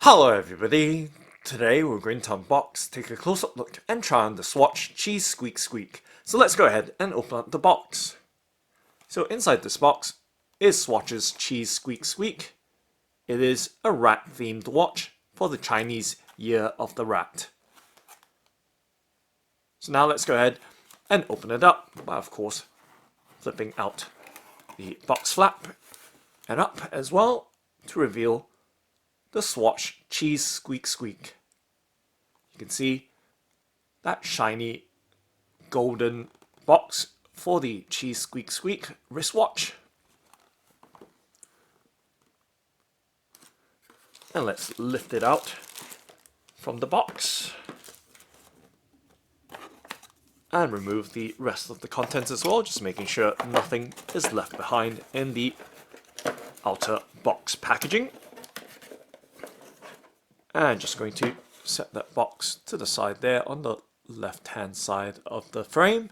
Hello everybody! Today we're going to unbox, take a close-up look and try on the Swatch CHEESE SQUEAK SQUEAK. So let's go ahead and open up the box. So inside this box is Swatch's CHEESE SQUEAK SQUEAK. It is a rat themed watch for the Chinese Year of the Rat. So now let's go ahead and open it up by of course flipping out the box flap and up as well to reveal the Swatch CHEESE SQUEAK SQUEAK. You can see that shiny golden box for the CHEESE SQUEAK SQUEAK wristwatch. And let's lift it out from the box and remove the rest of the contents as well, just making sure nothing is left behind in the outer box packaging. And just going to set that box to the side there on the left hand side of the frame.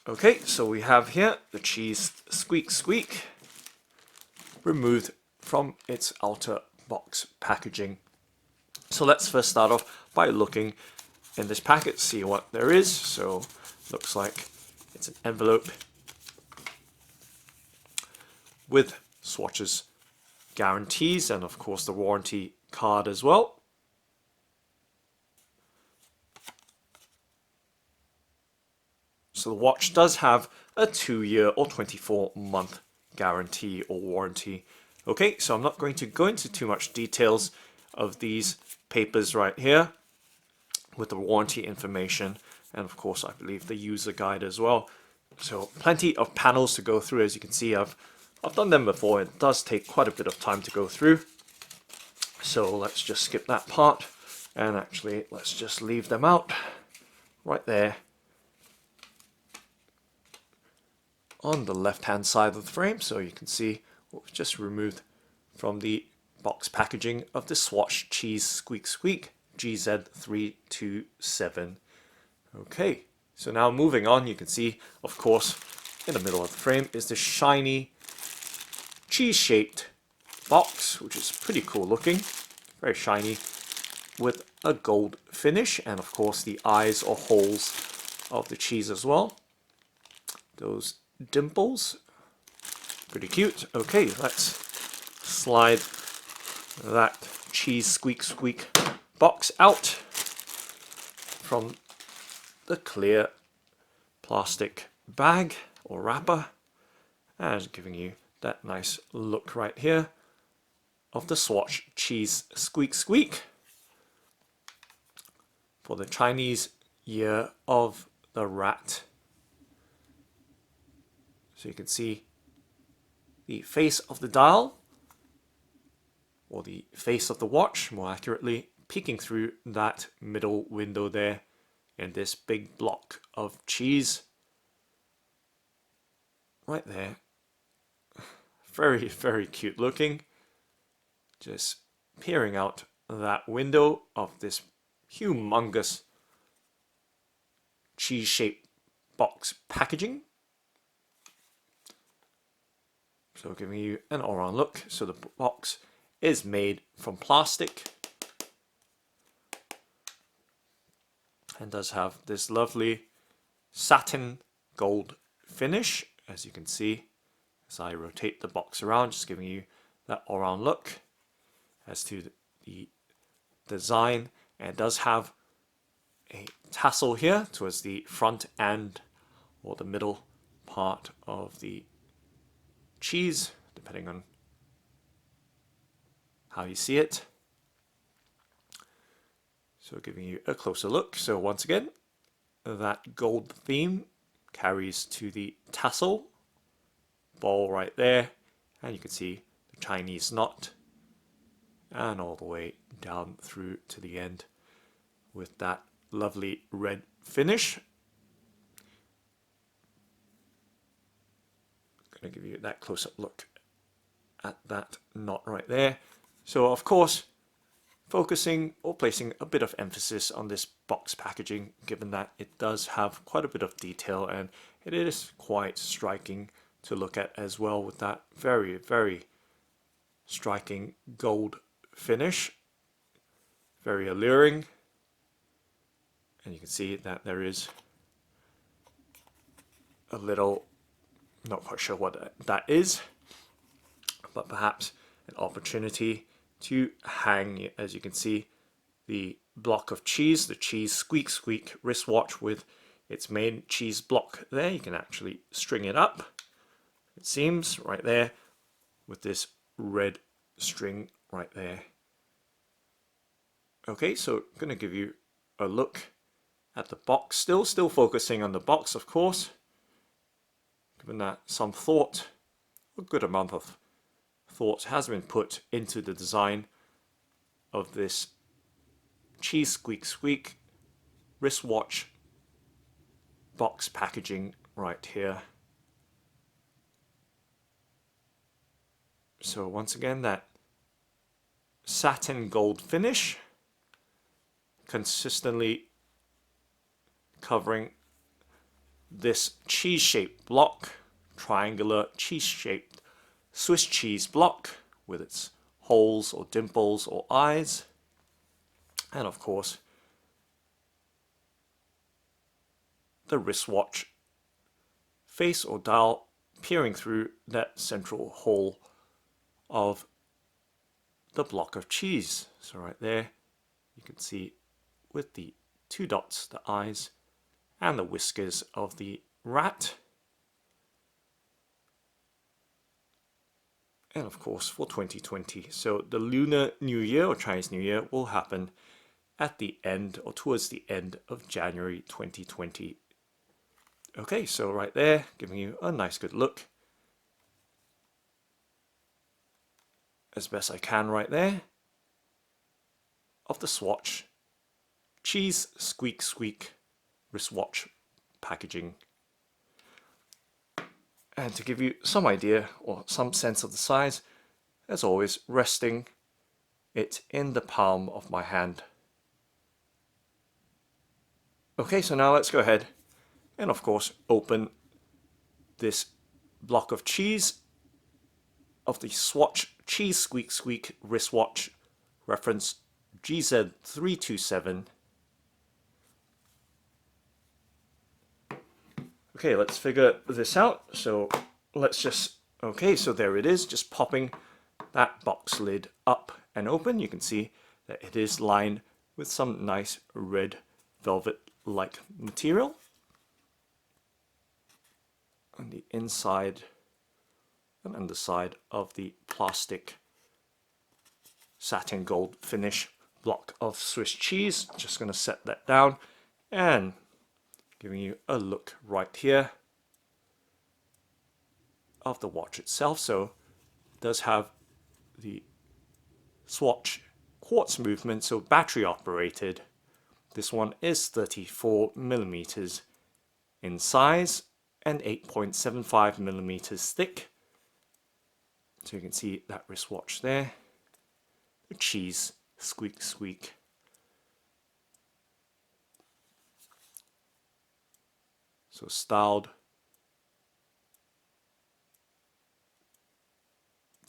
Okay, so we have here the CHEESE SQUEAK SQUEAK removed from its outer box packaging. So let's first start off by looking in this packet, see what there is. So looks like it's an envelope with Swatch's guarantees and of course the warranty card as well. So the watch does have a 2-year or 24-month guarantee or warranty. Okay, so I'm not going to go into too much details of these papers right here with the warranty information and of course I believe the user guide as well. So plenty of panels to go through. As you can see, I've done them before. It does take quite a bit of time to go through. So let's just skip that part and actually let's just leave them out right there on the left hand side of the frame. So you can see what we've just removed from the box packaging of the Swatch CHEESE SQUEAK SQUEAK GZ327. Okay, so now moving on, you can see of course in the middle of the frame is this shiny cheese shaped box, which is pretty cool looking, very shiny with a gold finish and of course the eyes or holes of the cheese as well, those dimples, pretty cute. Okay, let's slide that CHEESE SQUEAK SQUEAK box out from the clear plastic bag or wrapper and giving you that nice look right here of the Swatch CHEESE SQUEAK SQUEAK for the Chinese Year of the Rat. So you can see the face of the dial, or the face of the watch more accurately, peeking through that middle window there in this big block of cheese right there. Very, very cute looking. Just peering out that window of this humongous cheese shaped box packaging. So giving you an all-round look. So the box is made from plastic and does have this lovely satin gold finish, as you can see as I rotate the box around, just giving you that all-round look as to the design. And it does have a tassel here towards the front end or the middle part of the cheese, depending on how you see it. So giving you a closer look. So once again, that gold theme carries to the tassel ball right there, and you can see the Chinese knot and all the way down through to the end with that lovely red finish. Going to give you that close-up look at that knot right there. So of course focusing or placing a bit of emphasis on this box packaging, given that it does have quite a bit of detail and it is quite striking to look at as well, with that very, very striking gold finish very alluring. And you can see that there is a little, not quite sure what that is, but perhaps an opportunity to hang, as you can see, the block of cheese, the cheese Squeak Squeak wristwatch with its main cheese block there. You can actually string it up, it seems, right there, with this red string right there. Okay, so I'm going to give you a look at the box, still focusing on the box, of course, given that some thought, a good amount of thought has been put into the design of this cheese Squeak Squeak wristwatch box packaging right here. So once again, that satin gold finish, consistently covering this cheese-shaped block, triangular cheese-shaped Swiss cheese block with its holes or dimples or eyes, and of course the wristwatch face or dial peering through that central hole of the block of cheese. So right there you can see with the two dots, the eyes and the whiskers of the rat. And of course for 2020, so the Lunar New Year or Chinese New Year will happen at the end or towards the end of January 2020. Okay, so right there, giving you a nice good look as best I can right there of the Swatch CHEESE Squeak Squeak wristwatch packaging. And to give you some idea or some sense of the size, as always, resting it in the palm of my hand. Okay, so now let's go ahead and of course open this block of cheese of the Swatch CHEESE Squeak Squeak wristwatch, reference GZ327. Okay, let's figure this out. So let's just, okay, so there it is, just popping that box lid up and open. You can see that it is lined with some nice red velvet-like material on the inside and underside of the plastic satin gold finish block of Swiss cheese. Just going to set that down and giving you a look right here of the watch itself. So it does have the Swatch quartz movement, so battery operated. This one is 34 millimeters in size and 8.75 millimeters thick. So you can see that wristwatch there, the CHEESE Squeak Squeak. So styled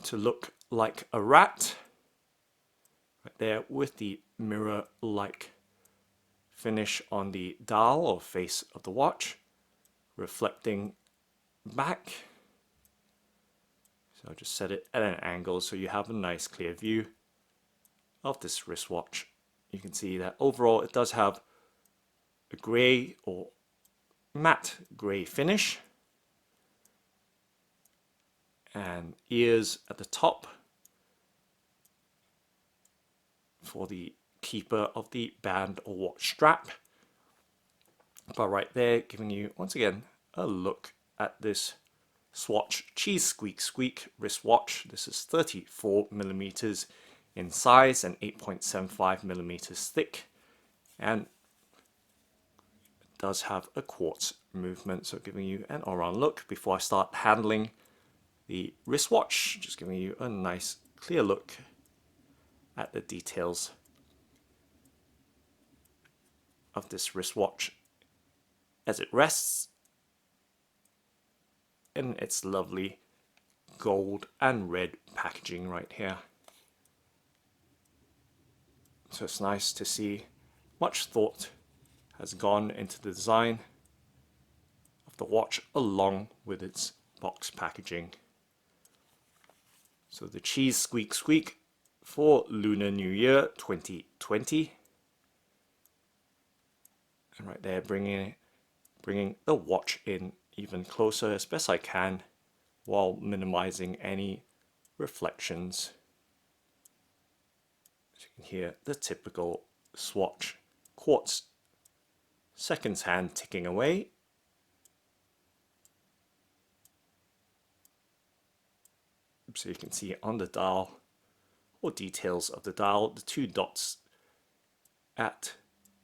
to look like a rat, right there with the mirror-like finish on the dial or face of the watch, reflecting back. So I'll just set it at an angle so you have a nice clear view of this wristwatch. You can see that overall it does have a grey or matte grey finish and ears at the top for the keeper of the band or watch strap. But right there, giving you once again a look at this Swatch CHEESE Squeak Squeak wristwatch. This is 34 millimeters in size and 8.75 millimeters thick, and does have a quartz movement, so giving you an all-round look. Before I start handling the wristwatch, just giving you a nice clear look at the details of this wristwatch as it rests in its lovely gold and red packaging right here. So it's nice to see much thought has gone into the design of the watch along with its box packaging. So the Cheese Squeak Squeak for Lunar New Year 2020. And right there, bringing the watch in even closer as best I can while minimizing any reflections. As you can hear the typical Swatch quartz seconds hand ticking away. So you can see on the dial, or details of the dial, the two dots at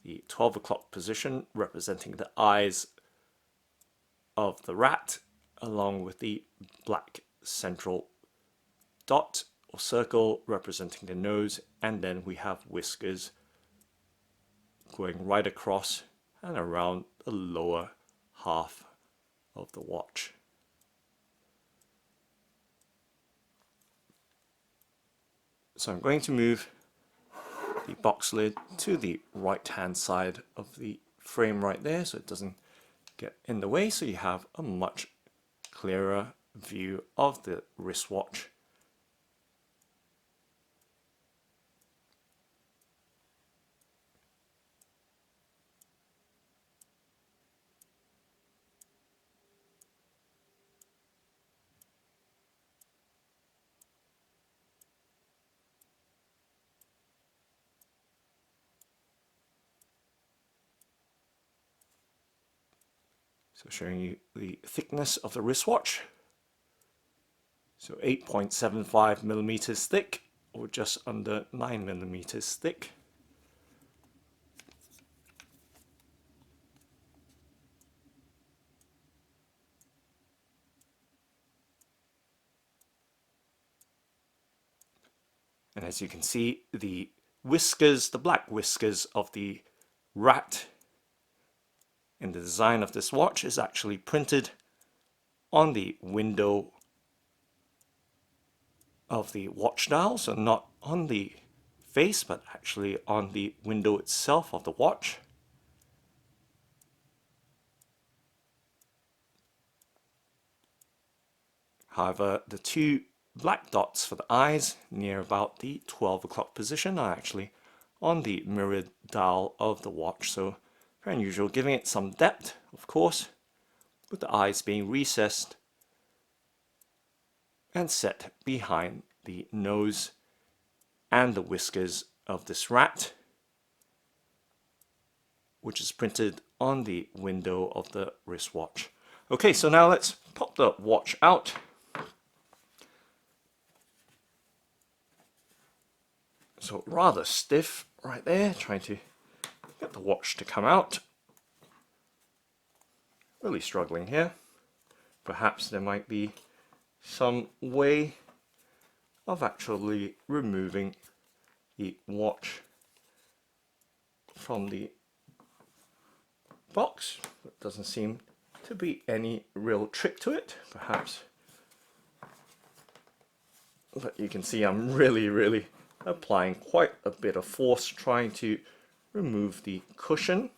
the 12 o'clock position representing the eyes of the rat, along with the black central dot or circle representing the nose, and then we have whiskers going right across and around the lower half of the watch. So I'm going to move the box lid to the right hand side of the frame right there so it doesn't get in the way, so you have a much clearer view of the wristwatch. So showing you the thickness of the wristwatch. So 8.75 millimeters thick, or just under 9 millimeters thick. And as you can see, the whiskers, the black whiskers of the rat in the design of this watch is actually printed on the window of the watch dial, so not on the face but actually on the window itself of the watch. However, the two black dots for the eyes near about the 12 o'clock position are actually on the mirrored dial of the watch, so very unusual, giving it some depth, of course, with the eyes being recessed and set behind the nose and the whiskers of this rat, which is printed on the window of the wristwatch. Okay, so now let's pop the watch out. So rather stiff right there, trying to get the watch to come out. Really struggling here. Perhaps there might be some way of actually removing the watch from the box. There doesn't seem to be any real trick to it, perhaps. But you can see I'm really applying quite a bit of force trying to remove the cushion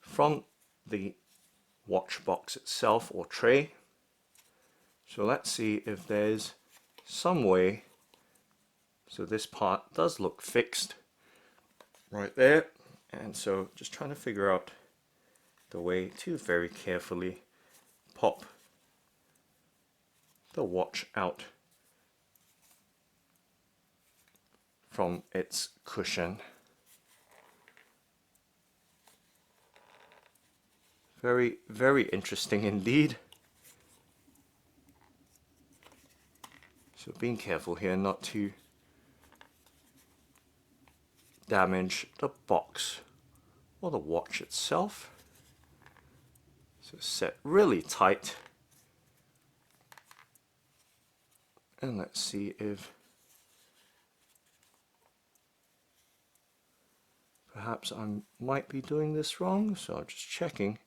from the watch box itself or tray. So let's see if there's some way. So this part does look fixed right there, and so just trying to figure out the way to very carefully pop the watch out from its cushion. Very interesting indeed. So being careful here not to damage the box or the watch itself. So set really tight. And let's see if perhaps I might be doing this wrong, so I'm just checking.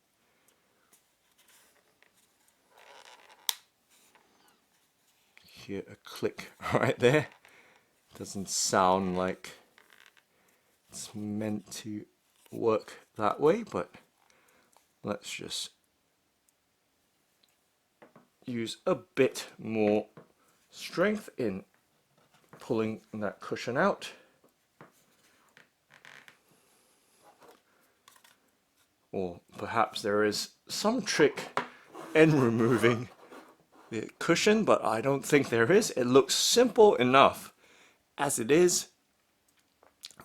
Hear a click right there. Doesn't sound like it's meant to work that way, but let's just use a bit more strength in pulling that cushion out. Or perhaps there is some trick in removing the cushion, but I don't think there is. It looks simple enough as it is,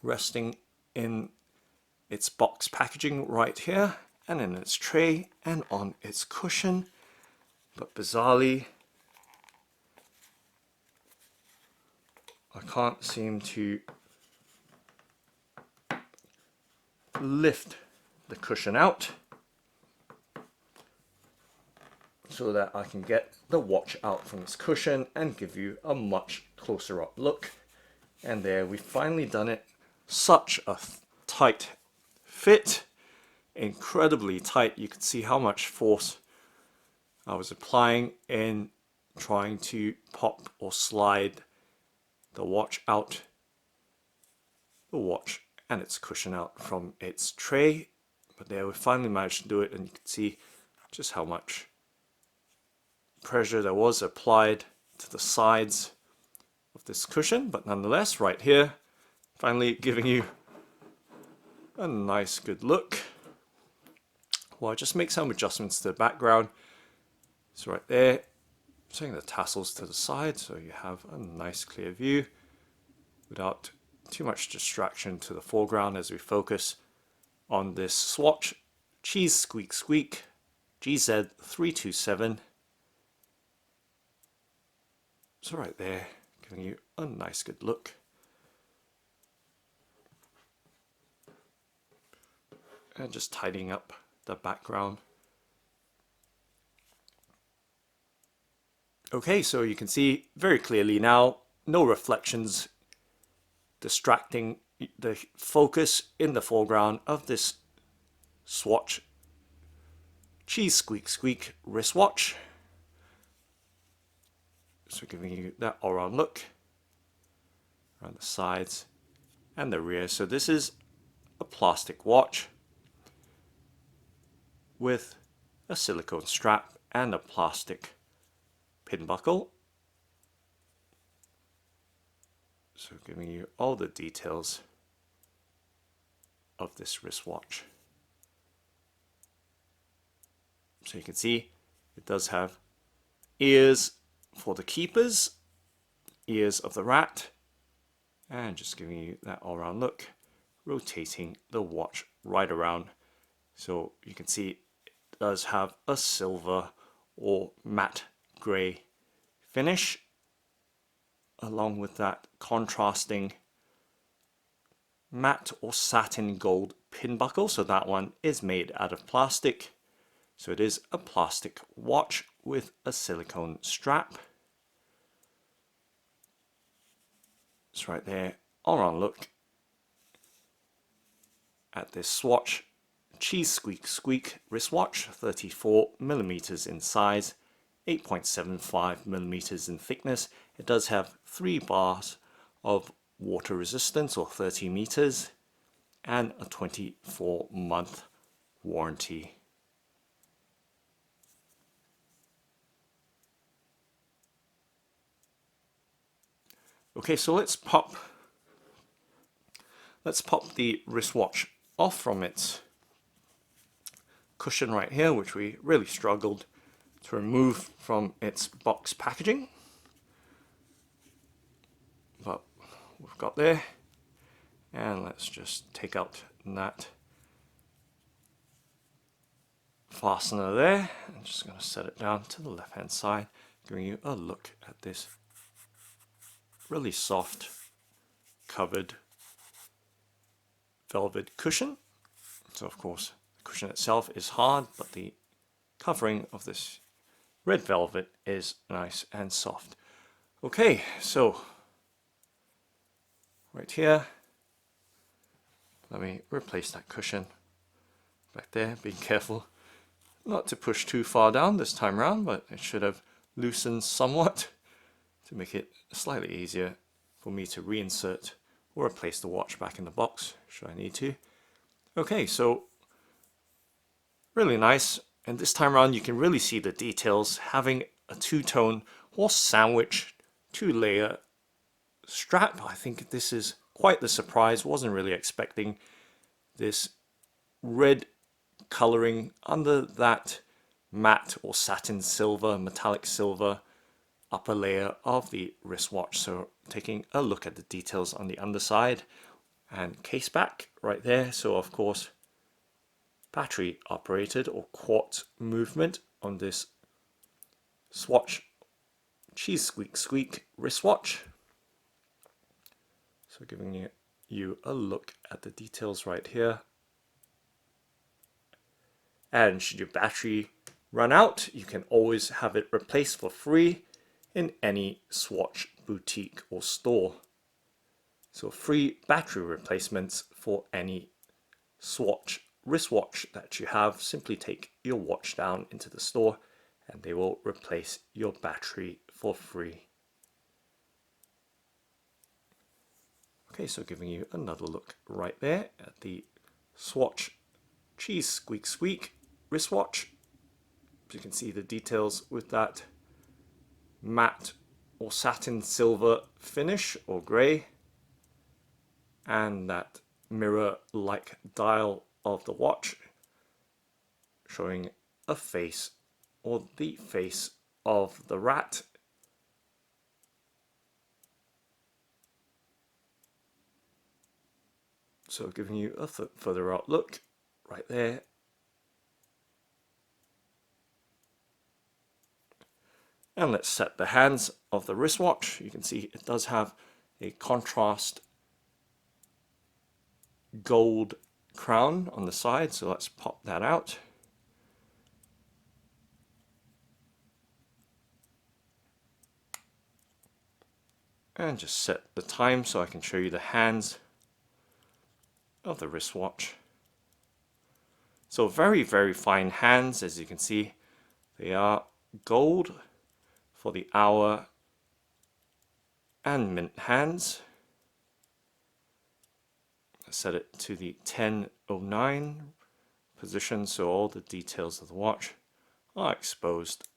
resting in its box packaging right here, and in its tray, and on its cushion. But bizarrely, I can't seem to lift the cushion out so that I can get the watch out from its cushion and give you a much closer up look. And there, we've finally done it. Such a tight fit, incredibly tight. You can see how much force I was applying in trying to pop or slide the watch out, the watch and its cushion out from its tray. But there, we finally managed to do it, and you can see just how much pressure there was applied to the sides of this cushion. But nonetheless, right here, finally giving you a nice good look. Well, I just make some adjustments to the background. So right there, setting the tassels to the side so you have a nice clear view without too much distraction to the foreground as we focus on this Swatch CHEESE SQUEAK SQUEAK GZ327. So right there, giving you a nice good look. And just tidying up the background. Okay, so you can see very clearly now, no reflections distracting the focus in the foreground of this Swatch CHEESE SQUEAK SQUEAK wristwatch. So giving you that all-round look around the sides and the rear. So this is a plastic watch with a silicone strap and a plastic pin buckle. So giving you all the details of this wristwatch. So you can see it does have ears for the keepers, ears of the rat, and just giving you that all-round look, rotating the watch right around. So you can see it does have a silver or matte grey finish, along with that contrasting matte or satin gold pin buckle. So that one is made out of plastic. So it is a plastic watch with a silicone strap. It's right there, all around look at this Swatch CHEESE SQUEAK SQUEAK wristwatch, 34mm in size, 8.75mm in thickness. It does have 3 bars of water resistance, or 30 meters, and a 24-month warranty. Okay, so let's pop the wristwatch off from its cushion right here, which we really struggled to remove from its box packaging, but we've got there. And let's just take out that fastener there. I'm just going to set it down to the left hand side, giving you a look at this really soft covered velvet cushion. So of course the cushion itself is hard, but the covering of this red velvet is nice and soft. Okay, so right here, let me replace that cushion back there, being careful not to push too far down this time around, but it should have loosened somewhat to make it slightly easier for me to reinsert or replace the watch back in the box should I need to. Okay, so really nice, and this time around you can really see the details, having a two-tone or sandwich 2-layer strap. I think this is quite the surprise. Wasn't really expecting this red coloring under that matte or satin silver, metallic silver upper layer of the wristwatch. So taking a look at the details on the underside and case back right there. So of course battery operated or quartz movement on this Swatch CHEESE SQUEAK SQUEAK wristwatch. So giving you a look at the details right here. And should your battery run out, you can always have it replaced for free in any Swatch boutique or store. So free battery replacements for any Swatch wristwatch that you have. Simply take your watch down into the store and they will replace your battery for free. Okay, so giving you another look right there at the Swatch CHEESE SQUEAK SQUEAK wristwatch. You can see the details with that matte or satin silver finish or grey, and that mirror-like dial of the watch showing a face or the face of the rat. So giving you a further out look right there. And let's set the hands of the wristwatch. You can see it does have a contrast gold crown on the side, so let's pop that out. And just set the time so I can show you the hands of the wristwatch. So very, very fine hands, as you can see. They are gold for the hour and minute hands. Set it to the 10:09 position, so all the details of the watch are exposed.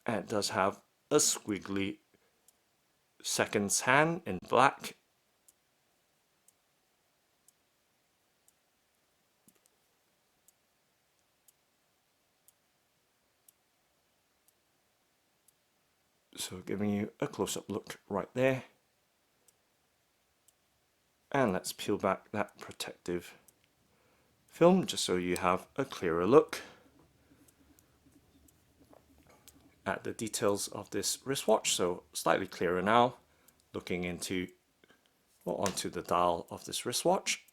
And it does have a squiggly seconds hand in black. So giving you a close-up look right there. And let's peel back that protective film just so you have a clearer look at the details of this wristwatch. So slightly clearer now, looking into or onto the dial of this wristwatch.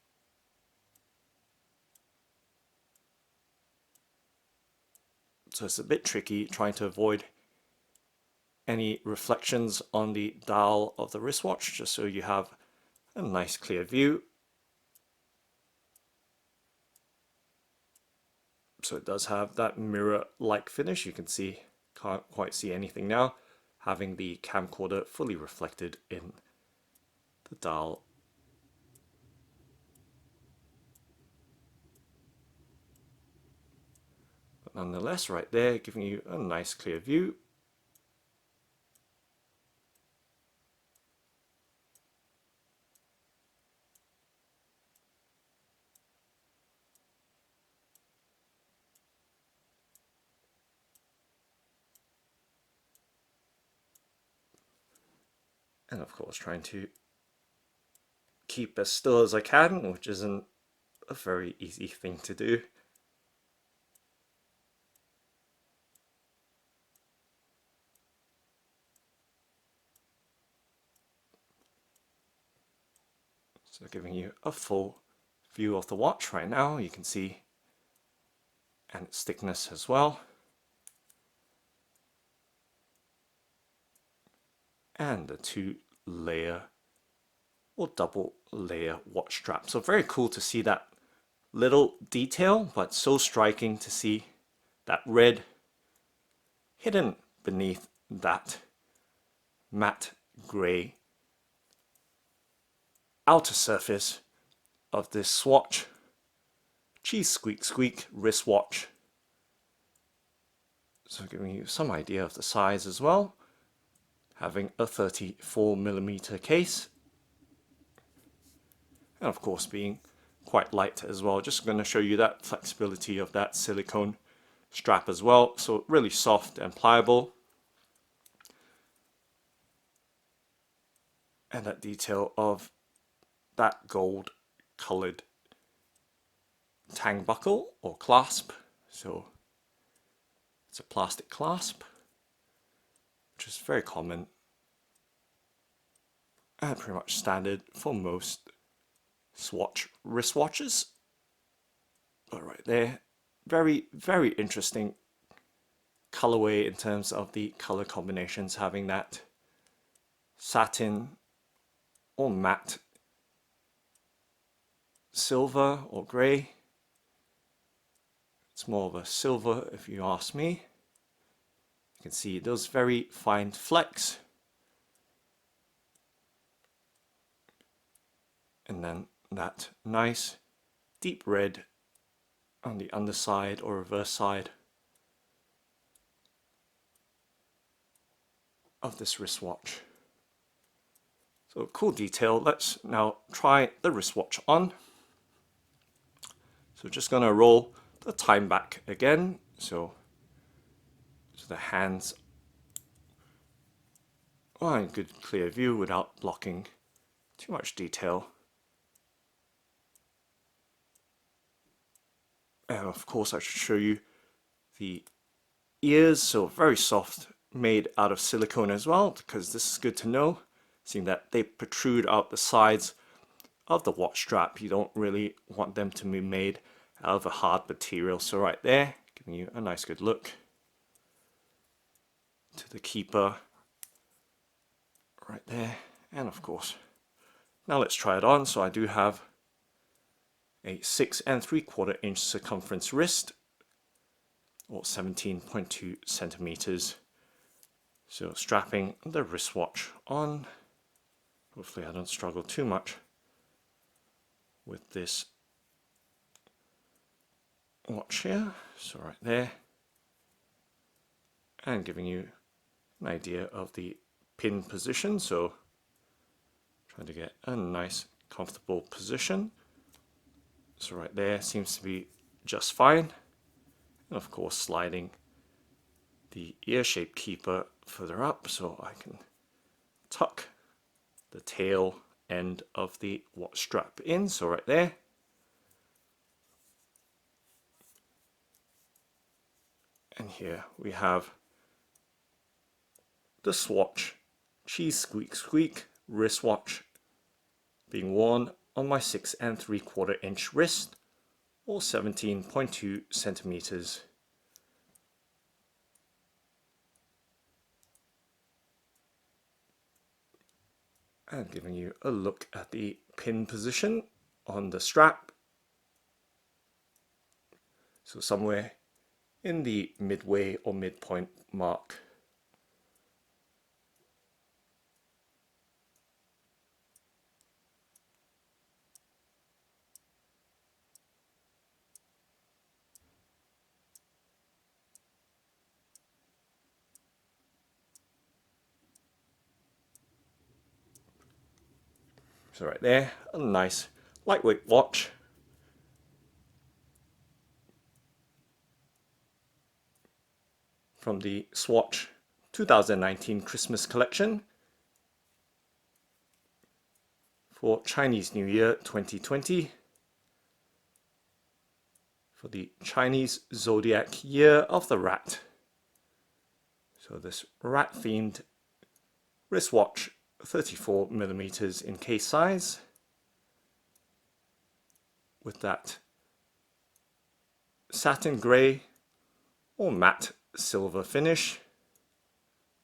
So it's a bit tricky trying to avoid any reflections on the dial of the wristwatch, just so you have a nice clear view. So it does have that mirror-like finish. You can see, can't quite see anything now, having the camcorder fully reflected in the dial. But nonetheless, right there, giving you a nice clear view. And of course trying to keep as still as I can, which isn't a very easy thing to do. So giving you a full view of the watch right now, you can see, and its thickness as well. And the 2-layer or double layer watch strap. So very cool to see that little detail, but so striking to see that red hidden beneath that matte gray outer surface of this Swatch CHEESE SQUEAK SQUEAK wristwatch. So giving you some idea of the size as well, having a 34mm case, and of course being quite light as well. Just going to show you that flexibility of that silicone strap as well. So really soft and pliable, and that detail of that gold colored tang buckle or clasp. So it's a plastic clasp, which is very common and pretty much standard for most Swatch wristwatches. But right there, very, very interesting colorway in terms of the color combinations, having that satin or matte silver or grey. It's more of a silver if you ask me. You can see those very fine flecks, and then that nice deep red on the underside or reverse side of this wristwatch. So cool detail. Let's now try the wristwatch on. So just gonna roll the time back again, so the hands are in good clear view without blocking too much detail. And of course I should show you the ears, so very soft, made out of silicone as well, because this is good to know, seeing that they protrude out the sides of the watch strap. You don't really want them to be made out of a hard material. So right there, giving you a nice good look to the keeper right there. And of course, now let's try it on. So I do have a 6 3/4 inch circumference wrist, or 17.2 centimeters. So strapping the wristwatch on. Hopefully I don't struggle too much with this watch here. So right there, and giving you an idea of the pin position. So trying to get a nice comfortable position. So right there seems to be just fine. And of course sliding the ear-shaped keeper further up so I can tuck the tail end of the watch strap in. So right there. And here we have the Swatch CHEESE SQUEAK SQUEAK wristwatch being worn on my 6 3/4 inch wrist, or 17.2 centimeters. And giving you a look at the pin position on the strap. So somewhere in the midway or midpoint mark. So right there, a nice lightweight watch. From the Swatch 2019 Christmas collection for Chinese New Year 2020, for the Chinese Zodiac Year of the Rat. So this rat themed wristwatch, 34mm in case size, with that satin grey or matte silver finish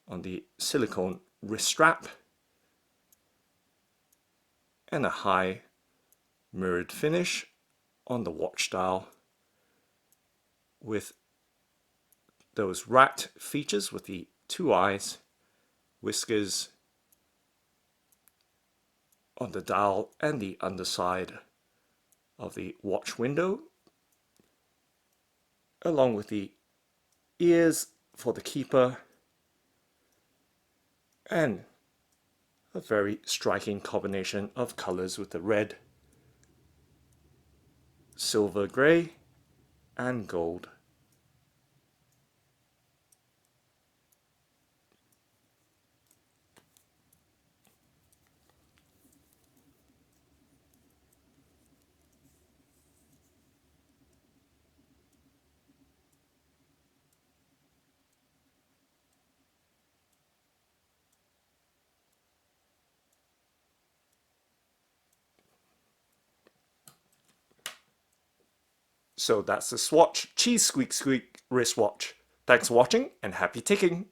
on the silicone wrist strap, and a high mirrored finish on the watch dial with those rat features with the 2 eyes, whiskers on the dial and the underside of the watch window, along with the ears for the keeper, and a very striking combination of colors with the red, silver grey, and gold. So that's the Swatch CHEESE SQUEAK SQUEAK wristwatch. Thanks for watching and happy ticking!